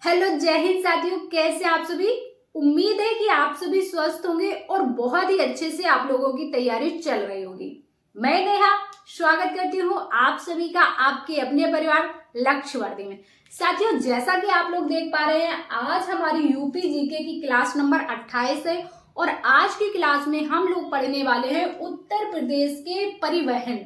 Hello, जय हिंद साथियों। कैसे आप सभी? उम्मीद है कि आप सभी स्वस्थ होंगे और बहुत ही अच्छे से आप लोगों की तैयारी चल रही होगी। मैं नेहा स्वागत करती हूँ आप सभी का आपके अपने परिवार लक्ष्यवर्धी में। साथियों, जैसा कि आप लोग देख पा रहे हैं, आज हमारी यूपी जीके की क्लास नंबर 28 है और आज की क्लास में हम लोग पढ़ने वाले हैं उत्तर प्रदेश के परिवहन।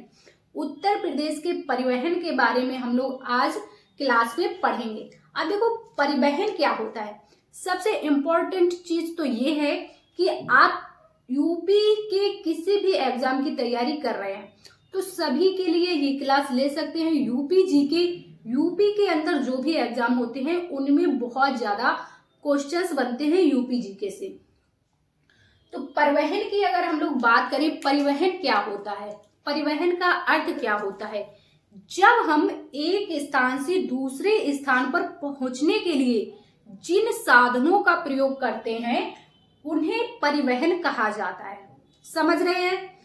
उत्तर प्रदेश के परिवहन के बारे में हम लोग आज क्लास में पढ़ेंगे। अब देखो, परिवहन क्या होता है। सबसे इम्पोर्टेंट चीज तो ये है कि आप यूपी के किसी भी एग्जाम की तैयारी कर रहे हैं तो सभी के लिए ये क्लास ले सकते हैं। यूपी जीके, यूपी के अंदर जो भी एग्जाम होते हैं उनमें बहुत ज्यादा क्वेश्चंस बनते हैं यूपी जीके से। तो परिवहन की अगर हम लोग बात करें, परिवहन क्या होता है, परिवहन का अर्थ क्या होता है। जब हम एक स्थान से दूसरे स्थान पर पहुंचने के लिए जिन साधनों का प्रयोग करते हैं उन्हें परिवहन कहा जाता है। समझ रहे हैं?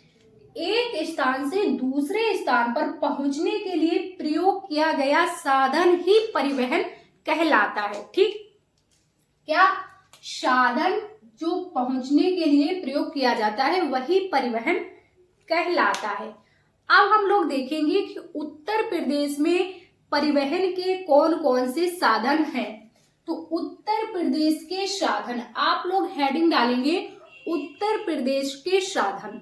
एक स्थान से दूसरे स्थान पर पहुंचने के लिए प्रयोग किया गया साधन ही परिवहन कहलाता है। ठीक, क्या साधन जो पहुंचने के लिए प्रयोग किया जाता है वही परिवहन कहलाता है। अब हम लोग देखेंगे कि उत्तर प्रदेश में परिवहन के कौन कौन से साधन हैं। तो उत्तर प्रदेश के साधन, आप लोग हेडिंग डालेंगे उत्तर प्रदेश के साधन।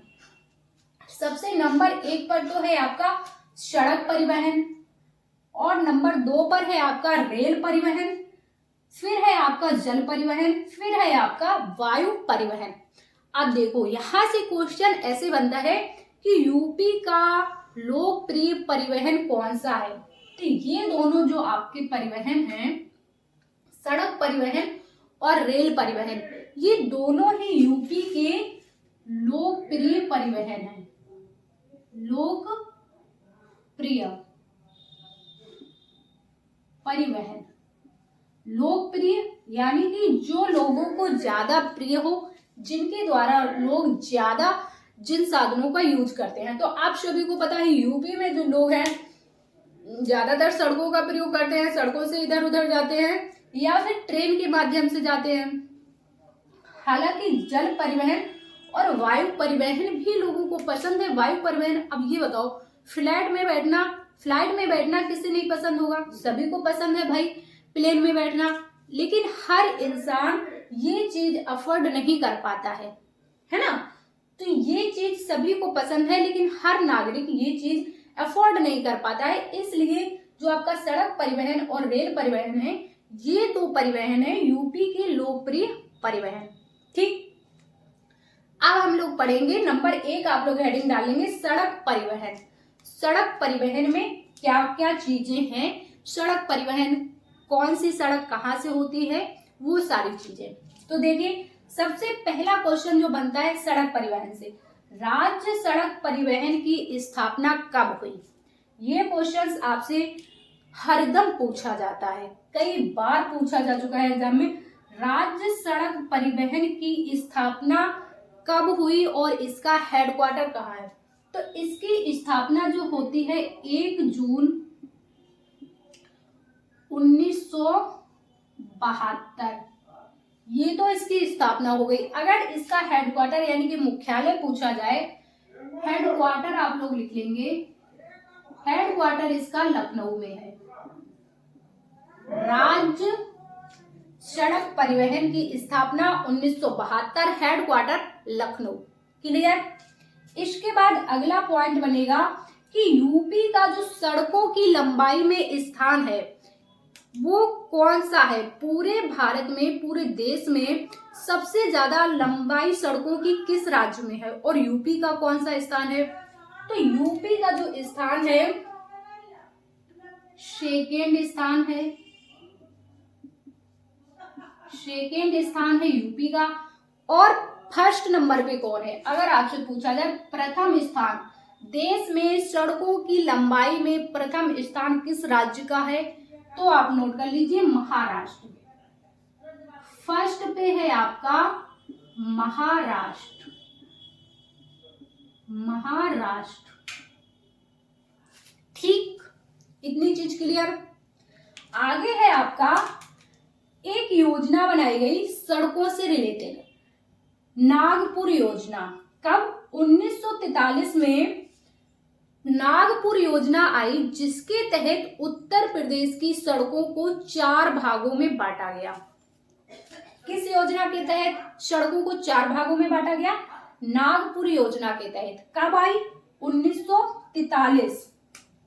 सबसे नंबर 1 पर तो है आपका सड़क परिवहन, और नंबर 2 पर है आपका रेल परिवहन, फिर है आपका जल परिवहन, फिर है आपका वायु परिवहन। अब देखो, यहां से क्वेश्चन ऐसे बनता है कि यूपी का लोकप्रिय परिवहन कौन सा है। तो ये दोनों जो आपके परिवहन हैं, सड़क परिवहन और रेल परिवहन, ये दोनों ही यूपी के लोकप्रिय परिवहन हैं। लोकप्रिय परिवहन, लोकप्रिय यानी कि जो लोगों को ज्यादा प्रिय हो, जिनके द्वारा लोग ज्यादा जिन साधनों का यूज करते हैं। तो आप सभी को पता है यूपी में जो लोग हैं ज्यादातर सड़कों का प्रयोग करते हैं, सड़कों से इधर उधर जाते हैं या फिर ट्रेन के माध्यम से जाते हैं। हालांकि जल परिवहन और वायु परिवहन भी लोगों को पसंद है। वायु परिवहन, अब ये बताओ, फ्लाइट में बैठना किसे नहीं पसंद होगा? सभी को पसंद है भाई प्लेन में बैठना, लेकिन हर इंसान ये चीज अफोर्ड नहीं कर पाता है ना। तो ये चीज सभी को पसंद है लेकिन हर नागरिक ये चीज अफोर्ड नहीं कर पाता है। इसलिए जो आपका सड़क परिवहन और रेल परिवहन है, ये दो परिवहन है यूपी के लोकप्रिय परिवहन। ठीक, अब हम लोग पढ़ेंगे नंबर 1, आप लोग हेडिंग डालेंगे सड़क परिवहन। सड़क परिवहन में क्या क्या चीजें हैं, सड़क परिवहन कौन सी सड़क कहाँ से होती है, वो सारी चीजें। तो देखिए, सबसे पहला क्वेश्चन जो बनता है सड़क परिवहन से, राज्य सड़क परिवहन की स्थापना कब हुई? ये क्वेश्चन आपसे हरदम पूछा जाता है, कई बार पूछा जा चुका है एग्जाम में। राज्य सड़क परिवहन की स्थापना कब हुई और इसका हेडक्वार्टर कहाँ है? तो इसकी स्थापना जो होती है 1 जून 1972, ये तो इसकी स्थापना हो गई। अगर इसका हेडक्वार्टर यानी कि मुख्यालय पूछा जाए, हेडक्वार्टर आप लोग लिख लेंगे, हेडक्वार्टर इसका लखनऊ में है। राज्य सड़क परिवहन की स्थापना 1972, हेडक्वार्टर लखनऊ। क्लियर? इसके बाद अगला पॉइंट बनेगा कि यूपी का जो सड़कों की लंबाई में स्थान है वो कौन सा है। पूरे भारत में, पूरे देश में सबसे ज्यादा लंबाई सड़कों की किस राज्य में है और यूपी का कौन सा स्थान है? तो यूपी का जो स्थान है, सेकेंड स्थान है, सेकेंड स्थान है यूपी का। और फर्स्ट नंबर पे कौन है? अगर आपसे पूछा जाए प्रथम स्थान, देश में सड़कों की लंबाई में प्रथम स्थान किस राज्य का है, तो आप नोट कर लीजिए महाराष्ट्र। फर्स्ट पे है आपका महाराष्ट्र, महाराष्ट्र। ठीक, इतनी चीज क्लियर। आगे है आपका योजना बनाई गई सड़कों से रिलेटेड, नागपुर योजना। कब? 1943 में नागपुर योजना आई, जिसके तहत उत्तर प्रदेश की सड़कों को 4 भागों में बांटा गया। किस योजना के तहत सड़कों को 4 भागों में बांटा गया? नागपुर योजना के तहत। कब आई? 1943।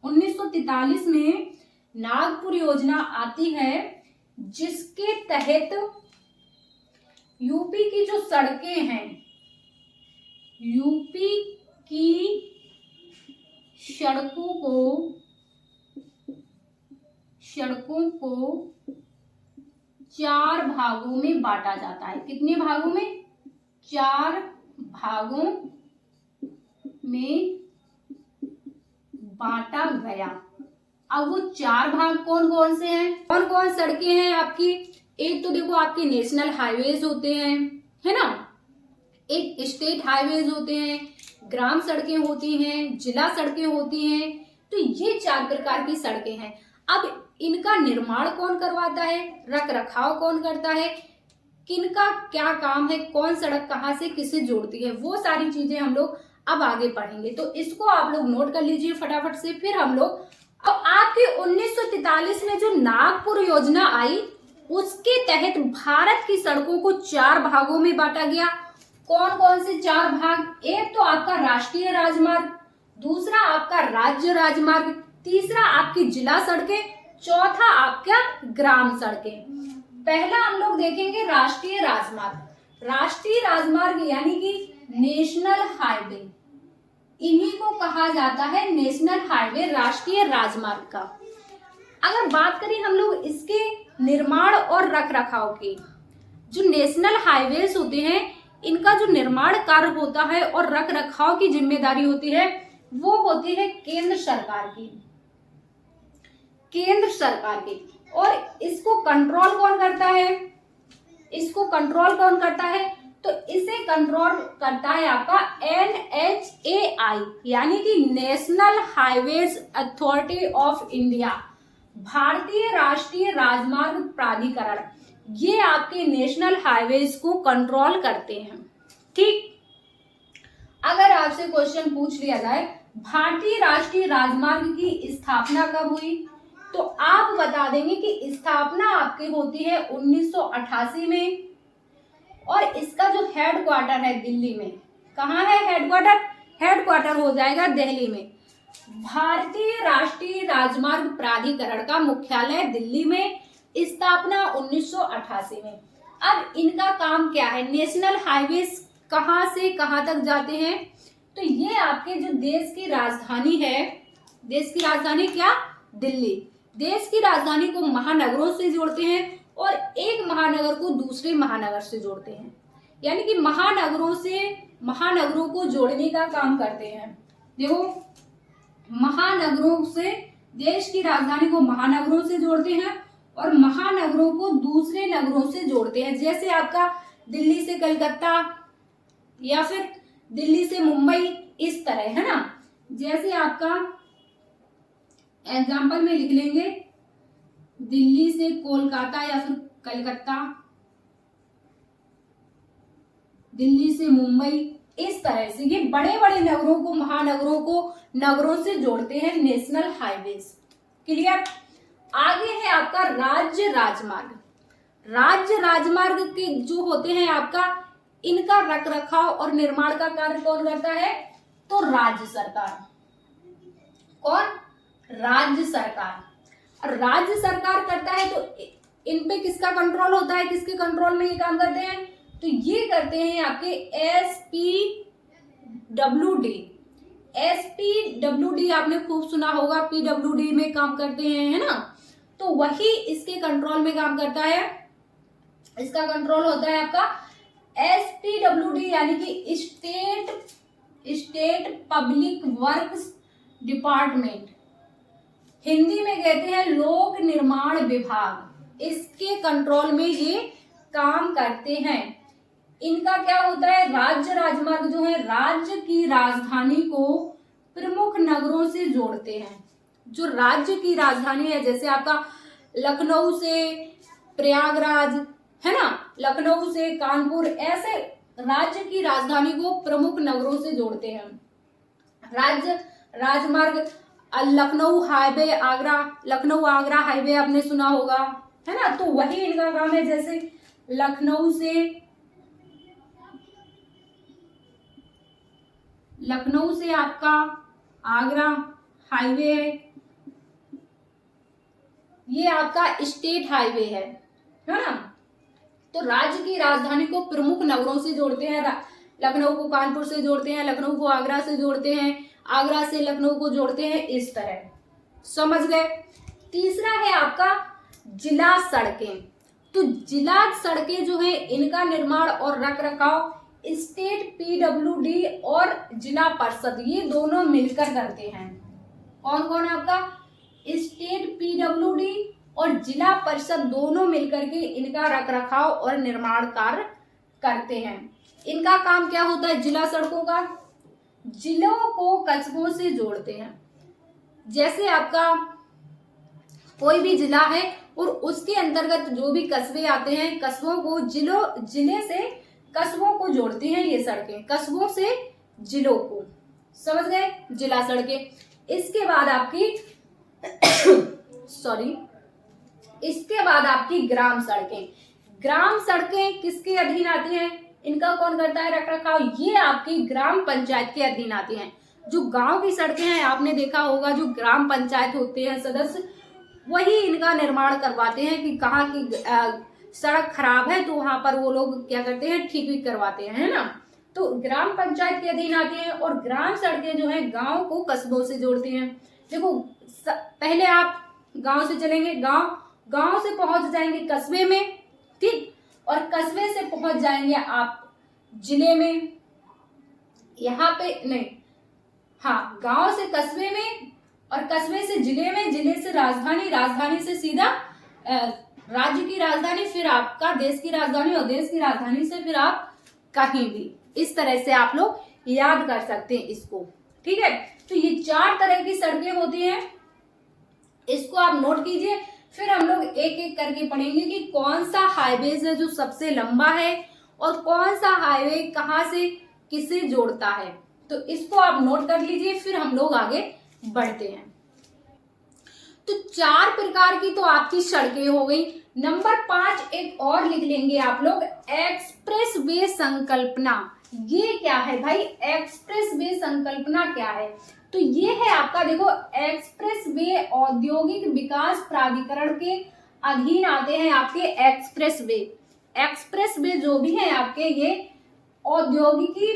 1943 में नागपुर योजना आती है, जिसके तहत यूपी की जो सड़कें हैं, यूपी की सड़कों को 4 भागों में बांटा जाता है। कितने भागों में? 4 भागों में बांटा गया। अब वो 4 भाग कौन कौन से हैं? कौन कौन सड़कें हैं आपकी? एक तो देखो आपके नेशनल हाईवेज होते हैं, है ना, एक स्टेट हाईवेज होते हैं, ग्राम सड़कें होती हैं, जिला सड़कें होती हैं। तो ये 4 प्रकार की सड़कें हैं। अब इनका निर्माण कौन करवाता है, रख रखाव कौन करता है, किनका क्या काम है, कौन सड़क कहाँ से किसे जोड़ती है, वो सारी चीजें हम लोग अब आगे पढ़ेंगे। तो इसको आप लोग नोट कर लीजिए फटाफट से। फिर हम लोग अब आपके 1943 में जो नागपुर योजना आई, उसके तहत भारत की सड़कों को 4 भागों में बांटा गया। कौन कौन से 4 भाग? एक तो आपका राष्ट्रीय राजमार्ग, दूसरा आपका राज्य राजमार्ग, तीसरा आपकी जिला सड़कें, चौथा आपका ग्राम सड़कें। पहला हम लोग देखेंगे राष्ट्रीय राजमार्ग। राष्ट्रीय राजमार्ग यानी कि नेशनल हाईवे, इन्हीं को कहा जाता है नेशनल हाईवे, राष्ट्रीय राजमार्ग का। अगर बात करें हम लोग इसके निर्माण और रख रखाव की, जो नेशनल हाईवेज होते हैं, इनका जो निर्माण कार्य होता है और रख रखाव की जिम्मेदारी होती है, वो होती है केंद्र सरकार की। केंद्र सरकार की। और इसको कंट्रोल कौन करता है? इसको कंट्रोल कौन करता है? तो इसे कंट्रोल करता है आपका NHAI, यानी कि national highways authority of India, भारतीय राष्ट्रीय राजमार्ग प्राधिकरण। ये आपके नेशनल हाईवेज को कंट्रोल करते हैं। ठीक, अगर आपसे क्वेश्चन पूछ लिया जाए भारतीय राष्ट्रीय राजमार्ग की स्थापना कब हुई, तो आप बता देंगे कि स्थापना आपकी होती है 1988 में, और इसका जो हेडक्वार्टर है दिल्ली में। कहाँ है हेडक्वार्टर? हेडक्वार्टर हो जाएगा दिल्ली में। भारतीय राष्ट्रीय राजमार्ग प्राधिकरण का मुख्यालय दिल्ली में, स्थापना 1988 में। अब इनका काम क्या है? नेशनल हाईवेज कहाँ से कहाँ तक जाते हैं? तो ये आपके जो देश की राजधानी है, देश की राजधानी क्या? दिल्ली। देश की राजधानी को महानगरों से जोड़ते हैं और एक महानगर को दूसरे महानगर से जोड़ते हैं, यानी कि महानगरों को जोड़ने का काम करते हैं। देखो, महानगरों से, देश की राजधानी को महानगरों से जोड़ते हैं और महानगरों को दूसरे नगरों से जोड़ते हैं। जैसे आपका दिल्ली से कलकत्ता या फिर दिल्ली से मुंबई, इस तरह, है ना। जैसे आपका एग्जाम्पल में लिख लेंगे दिल्ली से कोलकाता या फिर कलकत्ता, दिल्ली से मुंबई, इस तरह से ये बड़े बड़े नगरों को, महानगरों को नगरों से जोड़ते हैं नेशनल हाईवेज। क्लियर? आगे है आपका राज्य राजमार्ग। राज्य राजमार्ग के जो होते हैं आपका, इनका रख रखाव और निर्माण का कार्य कौन करता है? तो राज्य सरकार। कौन? राज्य सरकार। और राज्य सरकार करता है तो इन पे किसका कंट्रोल होता है? किसके कंट्रोल में ये काम करते हैं? तो ये करते हैं आपके SPWD। SPWD आपने खूब सुना होगा, PWD में काम करते हैं, है ना। तो वही इसके कंट्रोल में काम करता है। इसका कंट्रोल होता है आपका SPWD, यानी कि state public works department, Hindi में कहते हैं लोक निर्माण विभाग। इसके कंट्रोल में ये काम करते हैं। इनका क्या होता है? राज्य राजमार्ग जो है, राज्य की राजधानी को प्रमुख नगरों से जोड़ते हैं। जो राज्य की राजधानी है, जैसे आपका लखनऊ से प्रयागराज, है ना, लखनऊ से कानपुर, ऐसे राज्य की राजधानी को प्रमुख नगरों से जोड़ते हैं। राजमार्ग, लखनऊ हाईवे, आगरा, लखनऊ आगरा हाईवे आपने सुना होगा, है ना, तो वही इनका काम है। जैसे लखनऊ से आपका आगरा हाईवे है, ये आपका स्टेट हाईवे है ना। तो राज्य की राजधानी को प्रमुख नगरों से जोड़ते हैं। लखनऊ को कानपुर से जोड़ते हैं, लखनऊ को आगरा से जोड़ते हैं, आगरा से लखनऊ को जोड़ते हैं, इस तरह, समझ गए। तीसरा है आपका जिला सड़कें। तो जिला सड़कें जो है इनका निर्माण और रखरखाव स्टेट पीडब्ल्यूडी और जिला परिषद, ये दोनों मिलकर करते हैं। कौन कौन है आपका, स्टेट पीडब्ल्यूडी और जिला परिषद दोनों मिलकर के इनका रखरखाव और निर्माण कार्य करते हैं। इनका काम क्या होता है जिला सड़कों का, जिलों को कस्बों से जोड़ते हैं। जैसे आपका कोई भी जिला है और उसके अंतर्गत जो भी कस्बे आते हैं, कस्बों को जिले से कस्बों को जोड़ती हैं ये सड़कें, कस्बों से जिलों को, समझ गए, जिला सड़कें। इसके बाद आपकी इसके बाद आपकी ग्राम सड़कें। ग्राम सड़कें किसके अधीन आती हैं, इनका कौन करता है रखरखाव, ये आपकी ग्राम पंचायत के अधीन आती हैं। जो गांव की सड़कें हैं आपने देखा होगा, जो ग्राम पंचायत होते हैं सदस्य, वही इनका निर्माण करवाते हैं कि कहाँ की सड़क खराब है तो वहां पर वो लोग क्या करते हैं, ठीक भी करवाते हैं, है ना। तो ग्राम पंचायत के अधीन आती है। और ग्राम सड़कें जो है गांव को कस्बों से जोड़ती हैं। देखो पहले आप गांव से चलेंगे, गांव से पहुंच जाएंगे कस्बे में, ठीक, और कस्बे से पहुंच जाएंगे आप जिले में, यहाँ पे नहीं, हाँ, गांव से कस्बे में और कस्बे से जिले में, जिले से राजधानी, राजधानी से सीधा राज्य की राजधानी, फिर आपका देश की राजधानी, और देश की राजधानी से फिर आप कहीं भी। इस तरह से आप लोग याद कर सकते हैं इसको, ठीक है। तो ये 4 तरह की सड़कें होती हैं, इसको आप नोट कीजिए। फिर हम लोग एक एक करके पढ़ेंगे कि कौन सा हाईवे है जो सबसे लंबा है और कौन सा हाईवे कहाँ से किसे जोड़ता है। तो इसको आप नोट कर लीजिए, फिर हम लोग आगे बढ़ते हैं। तो 4 प्रकार की तो आपकी सड़कें हो गई। नंबर 5 एक और लिख लेंगे आप लोग, एक्सप्रेस वे संकल्पना। ये क्या है भाई, एक्सप्रेस वे संकल्पना क्या है, तो ये है आपका, देखो, एक्सप्रेस वे औद्योगिक विकास प्राधिकरण के अधीन आते हैं आपके एक्सप्रेस वे। एक्सप्रेस वे जो भी है आपके, ये औद्योगिकी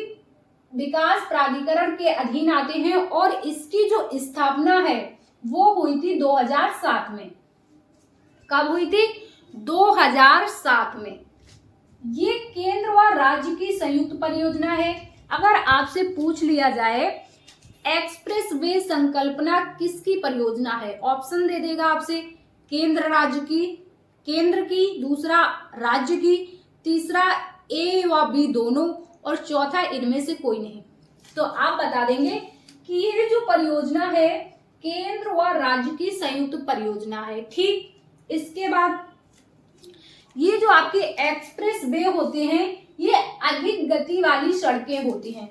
विकास प्राधिकरण के अधीन आते हैं। और इसकी जो स्थापना है वो हुई थी 2007 में। कब हुई थी, 2007 में। ये केंद्र व राज्य की संयुक्त परियोजना है। अगर आपसे पूछ लिया जाए एक्सप्रेस वे संकल्पना किसकी परियोजना है, ऑप्शन दे देगा आपसे, केंद्र की, दूसरा राज्य की, तीसरा ए व बी दोनों, और चौथा इनमें से कोई नहीं। तो आप बता देंगे कि ये जो परियोजना है केंद्र व राज्य की संयुक्त परियोजना है, ठीक। इसके बाद ये जो आपके एक्सप्रेस वे होते हैं ये अधिक गति वाली सड़कें होती हैं।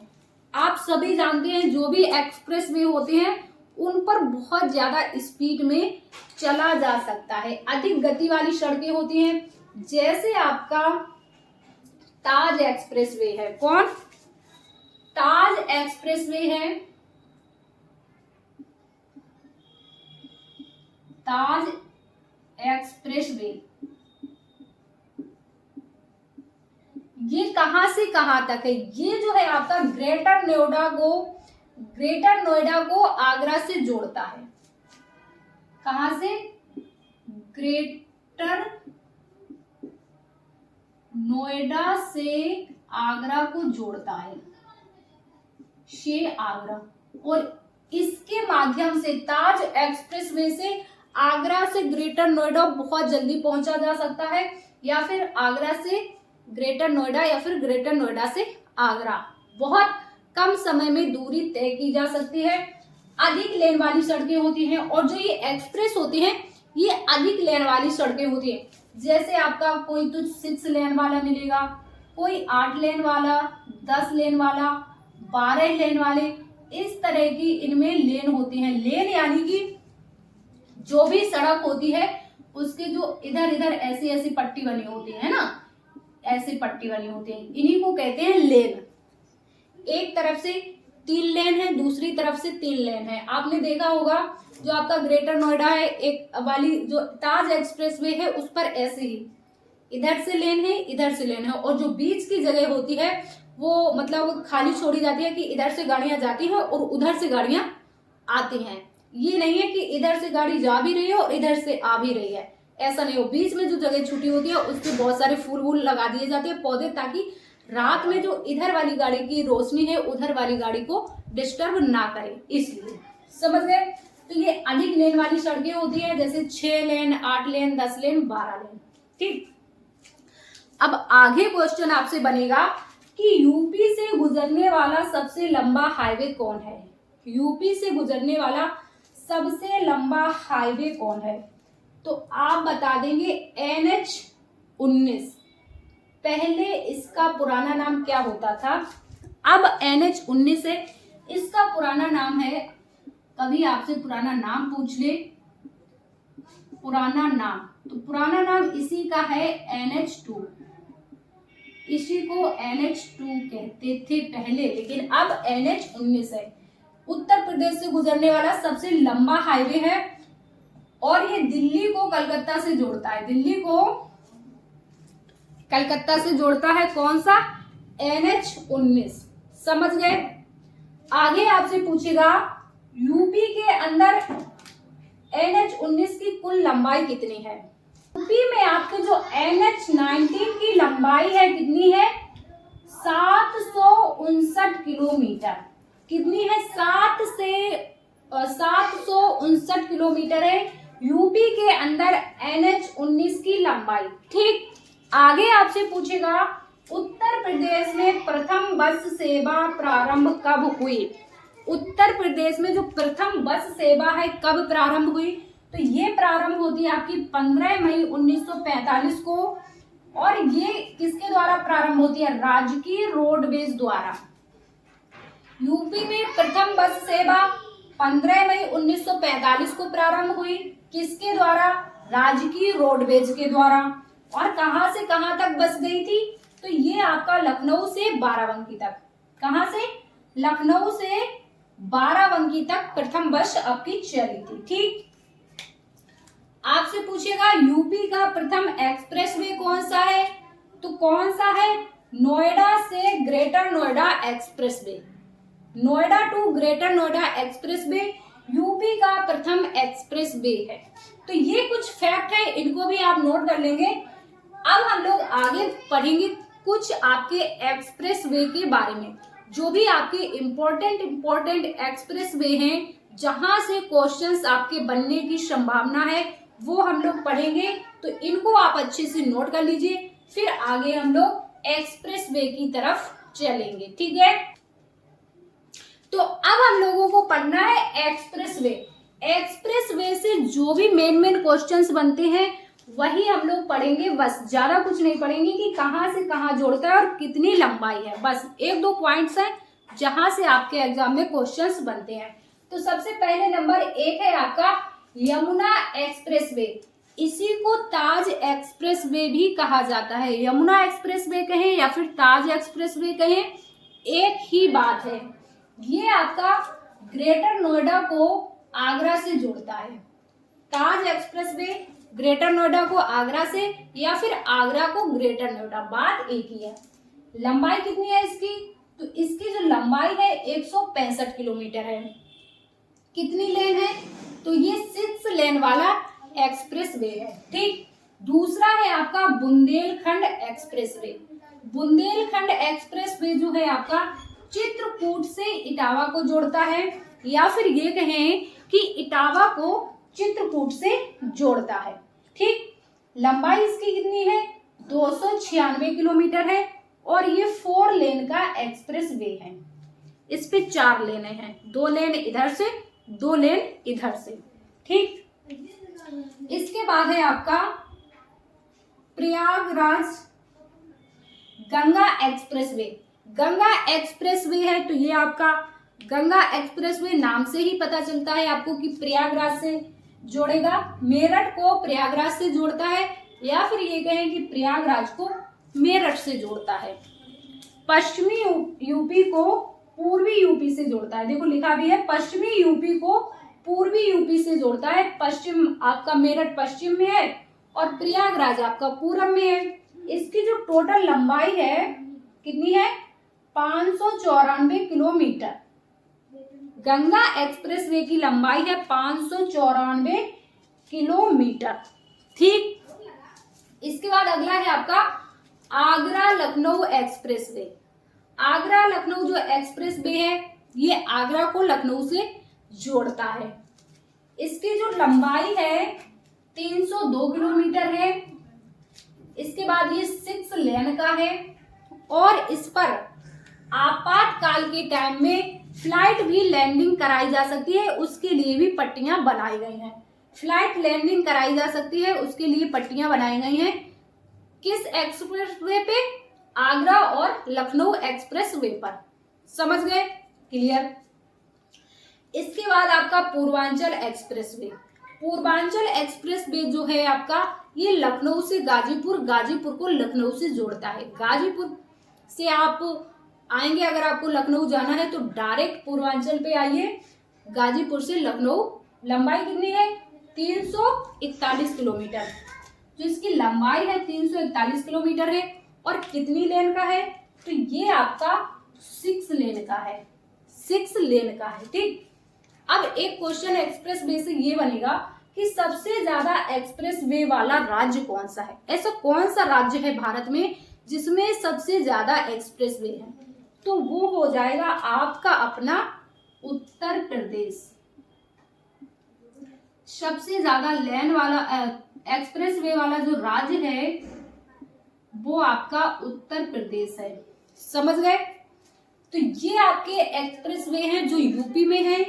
आप सभी जानते हैं जो भी एक्सप्रेस वे होते हैं उन पर बहुत ज्यादा स्पीड में चला जा सकता है, अधिक गति वाली सड़कें होती हैं। जैसे आपका ताज एक्सप्रेस वे है, कौन, ताज एक्सप्रेस वे है, ताज एक्सप्रेस वे, ये कहां से कहां तक है, ये जो है आपका ग्रेटर नोएडा को आगरा से जोड़ता है। कहां से, ग्रेटर नोएडा से आगरा को जोड़ता है, से आगरा। और इसके माध्यम से ताज एक्सप्रेस वे से आगरा से ग्रेटर नोएडा बहुत जल्दी पहुंचा जा सकता है, या फिर आगरा से ग्रेटर नोएडा, या फिर ग्रेटर नोएडा से आगरा, बहुत कम समय में दूरी तय की जा सकती है। अधिक लेन वाली सड़कें होती हैं, और जो ये एक्सप्रेस होती हैं ये अधिक लेन वाली सड़कें होती हैं। जैसे आपका कोई तो 6 लेन वाला मिलेगा, कोई 8 लेन वाला, 10 लेन वाला, 12 लेन वाले, इस तरह की इनमें लेन होती हैं। लेन यानी कि जो भी सड़क होती है उसके जो इधर इधर ऐसी ऐसी पट्टी बनी होती है ना, ऐसी पट्टी बनी होती है, इन्हीं को कहते हैं लेन। एक तरफ से 3 लेन है, दूसरी तरफ से 3 लेन है। आपने देखा होगा जो आपका ग्रेटर नोएडा है, एक वाली जो ताज एक्सप्रेसवे है, उस पर ऐसे ही इधर से लेन है, इधर से लेन है, और जो बीच की जगह होती है वो मतलब खाली छोड़ी जाती है कि इधर से गाड़ियां जाती हैं और उधर से गाड़ियां आती हैं। ये नहीं है कि इधर से गाड़ी जा भी रही है और इधर से आ भी रही है, ऐसा नहीं हो। बीच में जो जगह छुटी होती है उस पर बहुत सारे फूल वूल लगा दिए जाते हैं, पौधे, ताकि रात में जो इधर वाली गाड़ी की रोशनी है उधर वाली गाड़ी को डिस्टर्ब ना करे, इसलिए। समझ गए? तो ये अधिक लेन वाली सड़कें होती है, जैसे 6 लेन, 8 लेन, 10 लेन, 12 लेन। ठीक, अब आगे क्वेश्चन आपसे बनेगा कि यूपी से गुजरने वाला सबसे लंबा हाईवे कौन है? यूपी से गुजरने वाला सबसे लंबा हाईवे कौन है? तो आप बता देंगे NH-19। पहले इसका पुराना नाम क्या होता था, अब NH-19 है, इसका पुराना नाम है, कभी आपसे पुराना नाम पूछ ले, पुराना नाम, तो पुराना नाम इसी का है NH-2। इसी को NH-2 कहते थे पहले, लेकिन अब NH-19 है। उत्तर प्रदेश से गुजरने वाला सबसे लंबा हाईवे है और ये दिल्ली को कलकत्ता से जोड़ता है। दिल्ली को कलकत्ता से जोड़ता है, कौन सा? NH-19। समझ गए? आगे आपसे पूछेगा यूपी के अंदर NH-19 की कुल लंबाई कितनी है? यूपी में आपके जो NH-19 की लंबाई है कितनी है? 759 किलोमीटर। कितनी है? 759 किलोमीटर है यूपी के अंदर NH-19 की लंबाई। ठीक, आगे आपसे पूछेगा उत्तर प्रदेश में प्रथम बस सेवा प्रारंभ कब हुई? उत्तर प्रदेश में जो प्रथम बस सेवा है कब प्रारंभ हुई? तो ये प्रारंभ होती है आपकी 15 मई 1945 को, और ये किसके द्वारा प्रारंभ होती है? राजकीय रोडवेज द्वारा। यूपी में प्रथम बस सेवा 15 मई 1945 को प्रारंभ हुई, किसके द्वारा? राजकीय रोडवेज के द्वारा। और कहां से कहां तक बस गई थी? तो ये आपका लखनऊ से बाराबंकी तक। कहां से? लखनऊ से बाराबंकी तक प्रथम बस आपकी चली थी। ठीक, आपसे पूछेगा यूपी का प्रथम एक्सप्रेसवे कौन सा है? तो कौन सा है? नोएडा से greater Noida expressway. Noida to greater Noida expressway UP का प्रथम एक्सप्रेसवे है। तो ये कुछ फैक्ट है, इनको भी आप नोट कर लेंगे। अब हम लोग आगे पढ़ेंगे कुछ आपके एक्सप्रेसवे के बारे में, जो भी आपके इम्पोर्टेंट एक्सप्रेसवे हैं, जहां से क्वेश्चंस आपके बनने की संभावना है, वो हम लोग पढ़ेंगे। तो इनको आप अच्छे से नोट कर लीजिए, फिर आगे हम लोग एक्सप्रेसवे की तरफ चलेंगे। ठीक है, तो अब हम लोगों को पढ़ना है एक्सप्रेसवे। एक्सप्रेसवे से जो भी मेन क्वेश्चंस बनते हैं वही हम लोग पढ़ेंगे, बस ज्यादा कुछ नहीं पढ़ेंगे कि कहां से कहां जोड़ता है और कितनी लंबाई है। बस 1-2 पॉइंट्स हैं जहां से आपके एग्जाम में क्वेश्चंस बनते हैं। तो सबसे पहले नंबर 1 है आपका यमुना एक्सप्रेसवे। इसी को ताज एक्सप्रेसवे भी कहा जाता है। यमुना एक्सप्रेसवे कहें या फिर ताज एक्सप्रेसवे कहें, एक ही बात है। ये आपका ग्रेटर नोएडा को आगरा से जोड़ता है। ताज एक्सप्रेसवे ग्रेटर नोएडा को आगरा से या फिर आगरा को ग्रेटर नोएडा, बात एक ही है। लंबाई कितनी है इसकी? तो इसकी जो लंबाई है 165 किलोमीटर है। कितनी लेन है? तो ये 6 लेन वाला एक्सप्रेसवे है। ठीक, दूसरा है आपका बुंदेलखंड एक्सप्रेसवे। बुंदेलखंड एक्सप्रेसवे जो है आपका चित्रकूट से इटावा को जोड़ता है, या फिर ये कहें कि इटावा को चित्रकूट से जोड़ता है। ठीक, लंबाई इसकी कितनी है? 296 किलोमीटर है, और ये 4 लेन का एक्सप्रेसवे है। इस पे 4 लेने हैं, 2 लेन इधर से, 2 लेन इधर से। ठीक, इसके बाद है आपका प्रयागराज गंगा एक्सप्रेसवे। गंगा एक्सप्रेसवे है तो ये आपका गंगा एक्सप्रेसवे नाम से ही पता चलता है आपको कि प्रयागराज से जोड़ेगा, मेरठ को प्रयागराज से जोड़ता है, या फिर ये कहें कि प्रयागराज को मेरठ से जोड़ता है। पश्चिमी यूपी को पूर्वी यूपी से जोड़ता है। देखो लिखा भी है पश्चिमी यूपी को पूर्वी यूपी से जोड़ता है। पश्चिम आपका मेरठ पश्चिम में है और प्रयागराज आपका पूरब में है। इसकी जो टोटल लंबाई है कितनी है? 594 किलोमीटर। गंगा एक्सप्रेसवे की लंबाई है 594 किलोमीटर। ठीक, इसके बाद अगला है आपका आगरा लखनऊ एक्सप्रेसवे। आगरा लखनऊ जो एक्सप्रेसवे है ये आगरा को लखनऊ से जोड़ता है। इसकी जो लंबाई है 302 किलोमीटर है। इसके बाद ये 6 लेन का है और इस पर आपातकाल के टाइम में फ्लाइट भी लैंडिंग कराई जा सकती है, उसके लिए भी पट्टियां बनाई गई हैं। फ्लाइट लैंडिंग कराई जा सकती है, उसके लिए पट्टियां बनाई गई हैं। किस एक्सप्रेसवे पे? आगरा और लखनऊ एक्सप्रेसवे पर। समझ गए? क्लियर। इसके बाद आपका पूर्वांचल एक्सप्रेसवे। पूर्वांचल एक्सप्रेसवे जो है आपका ये लखनऊ से गाजीपुर, गाजीपुर को लखनऊ से जोड़ता है। गाजीपुर से आप आएंगे, अगर आपको लखनऊ जाना है तो डायरेक्ट पूर्वांचल पे आइए। गाजीपुर से लखनऊ लंबाई कितनी है? 341 किलोमीटर। जो इसकी लंबाई है 341 किलोमीटर है और कितनी लेन का है? तो ये आपका 6 लेन का है। 6 लेन का है। ठीक, अब एक क्वेश्चन एक्सप्रेस वे से ये बनेगा कि सबसे ज्यादा एक्सप्रेस वे वाला राज्य कौन सा है? ऐसा कौन सा राज्य है भारत में जिसमें सबसे ज्यादा एक्सप्रेस वे है? तो वो हो जाएगा आपका अपना उत्तर प्रदेश। सबसे ज्यादा लेन वाला एक्सप्रेस वे वाला जो राज्य है वो आपका उत्तर प्रदेश है। समझ गए? तो ये आपके एक्सप्रेस वे हैं जो यूपी में है।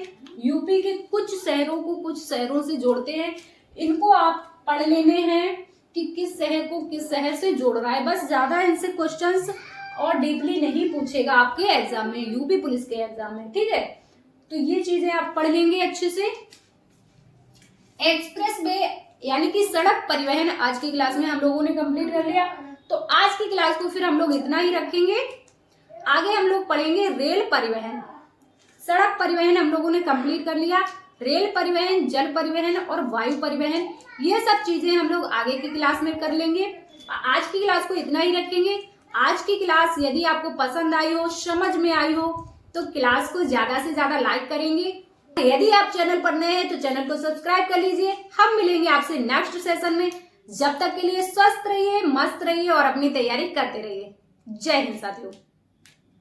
यूपी के कुछ शहरों को कुछ शहरों से जोड़ते हैं। इनको आप पढ़ लेने हैं कि किस शहर को किस शहर से जोड़ रहा है। बस ज्यादा इनसे क्वेश्चंस और डीपली नहीं पूछेगा आपके एग्जाम में, यूपी पुलिस के एग्जाम में। ठीक है, तो ये चीजें आप पढ़ लेंगे अच्छे से। एक्सप्रेस वे यानी कि सड़क परिवहन आज की क्लास में हम लोगों ने कंप्लीट कर लिया। तो आज की क्लास को फिर हम लोग इतना ही रखेंगे। आगे हम लोग पढ़ेंगे रेल परिवहन। सड़क परिवहन हम लोगों ने कंप्लीट कर लिया। रेल परिवहन, जल परिवहन और वायु परिवहन, ये सब चीजें हम लोग आगे की क्लास में कर लेंगे। आज की क्लास को इतना ही रखेंगे। आज की क्लास यदि आपको पसंद आई हो, समझ में आई हो, तो क्लास को ज्यादा से ज्यादा लाइक करेंगे। यदि आप चैनल पर नए हैं तो चैनल को सब्सक्राइब कर लीजिए। हम मिलेंगे आपसे नेक्स्ट सेशन में। जब तक के लिए स्वस्थ रहिए, मस्त रहिए और अपनी तैयारी करते रहिए। जय हिंद साथियों।